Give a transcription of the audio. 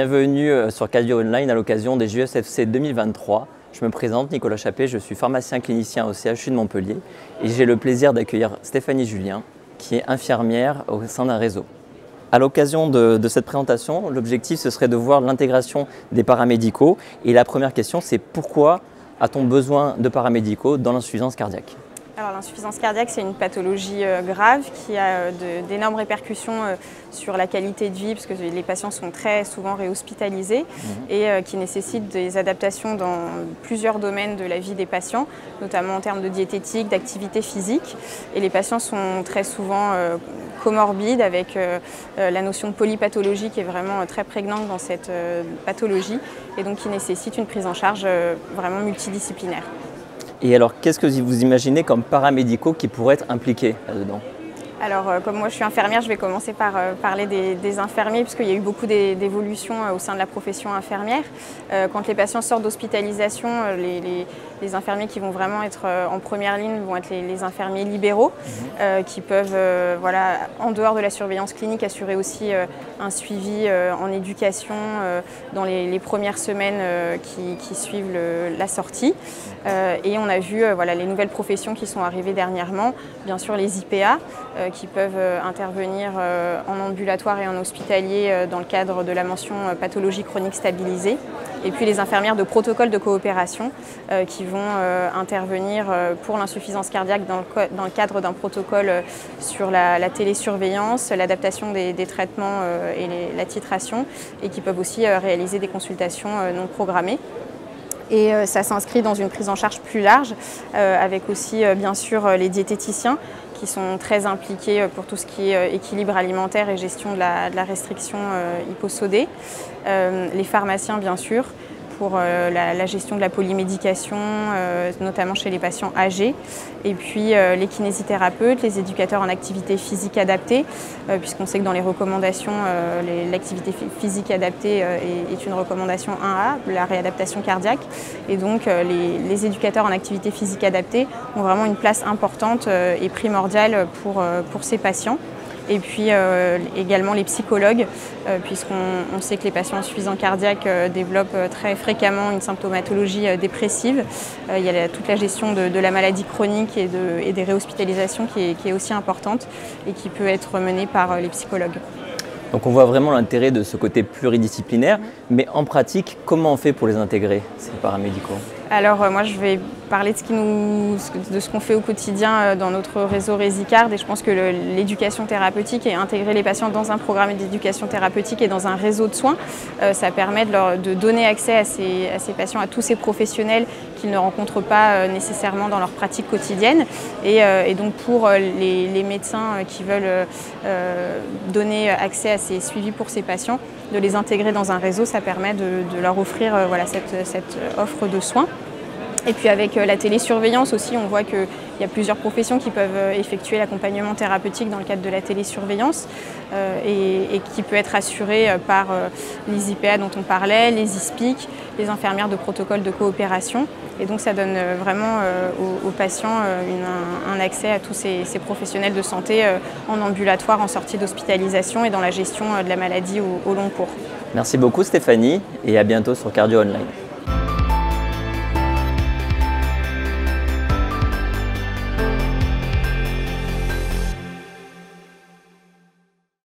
Bienvenue sur Cardio Online à l'occasion des JESFC 2023. Je me présente, Nicolas Chappé, je suis pharmacien clinicien au CHU de Montpellier et j'ai le plaisir d'accueillir Stéphanie Julien, qui est infirmière au sein d'un réseau. À l'occasion de cette présentation, l'objectif ce serait de voir l'intégration des paramédicaux. Et la première question, c'est pourquoi a-t-on besoin de paramédicaux dans l'insuffisance cardiaque ? Alors l'insuffisance cardiaque, c'est une pathologie grave qui a d'énormes répercussions sur la qualité de vie, parce que les patients sont très souvent réhospitalisés et qui nécessite des adaptations dans plusieurs domaines de la vie des patients, notamment en termes de diététique, d'activité physique. Et les patients sont très souvent comorbides avec la notion de polypathologie qui est vraiment très prégnante dans cette pathologie et donc qui nécessite une prise en charge vraiment multidisciplinaire. Et alors, qu'est-ce que vous imaginez comme paramédicaux qui pourraient être impliqués là-dedans ? Alors, comme moi je suis infirmière, je vais commencer par parler des infirmiers, puisqu'il y a eu beaucoup d'évolutions au sein de la profession infirmière. Quand les patients sortent d'hospitalisation, les infirmiers qui vont vraiment être en première ligne vont être les infirmiers libéraux, qui peuvent, en dehors de la surveillance clinique, assurer aussi un suivi en éducation dans les premières semaines qui suivent la sortie. Et on a vu les nouvelles professions qui sont arrivées dernièrement, bien sûr les IPA, qui peuvent intervenir en ambulatoire et en hospitalier dans le cadre de la mention pathologie chronique stabilisée. Et puis les infirmières de protocole de coopération qui vont intervenir pour l'insuffisance cardiaque dans le cadre d'un protocole sur la télésurveillance, l'adaptation des traitements et la titration, et qui peuvent aussi réaliser des consultations non programmées. Et ça s'inscrit dans une prise en charge plus large, avec aussi bien sûr les diététiciens qui sont très impliqués pour tout ce qui est équilibre alimentaire et gestion de la restriction hyposodée. Les pharmaciens bien sûr, pour la gestion de la polymédication, notamment chez les patients âgés. Et puis les kinésithérapeutes, les éducateurs en activité physique adaptée, puisqu'on sait que dans les recommandations, l'activité physique adaptée est une recommandation 1A, la réadaptation cardiaque. Et donc les éducateurs en activité physique adaptée ont vraiment une place importante et primordiale pour ces patients. Et puis également les psychologues, puisqu'on sait que les patients insuffisants cardiaques développent très fréquemment une symptomatologie dépressive. Il y a toute la gestion de la maladie chronique et des réhospitalisations qui est aussi importante et qui peut être menée par les psychologues. Donc on voit vraiment l'intérêt de ce côté pluridisciplinaire, mais en pratique, comment on fait pour les intégrer, ces paramédicaux ? Alors moi je vais parler de ce qu'on fait au quotidien dans notre réseau Résicard, et je pense que l'éducation thérapeutique et intégrer les patients dans un programme d'éducation thérapeutique et dans un réseau de soins, ça permet de donner accès à ces patients, à tous ces professionnels qu'ils ne rencontrent pas nécessairement dans leur pratique quotidienne. Et donc pour les médecins qui veulent donner accès à ces suivis pour ces patients, de les intégrer dans un réseau, ça permet de leur offrir cette offre de soins. Et puis avec la télésurveillance aussi, on voit qu'il y a plusieurs professions qui peuvent effectuer l'accompagnement thérapeutique dans le cadre de la télésurveillance et qui peut être assuré par les IPA dont on parlait, les ISPIC, les infirmières de protocole de coopération. Et donc ça donne vraiment aux patients un accès à tous ces professionnels de santé en ambulatoire, en sortie d'hospitalisation et dans la gestion de la maladie au long cours. Merci beaucoup Stéphanie et à bientôt sur Cardio Online.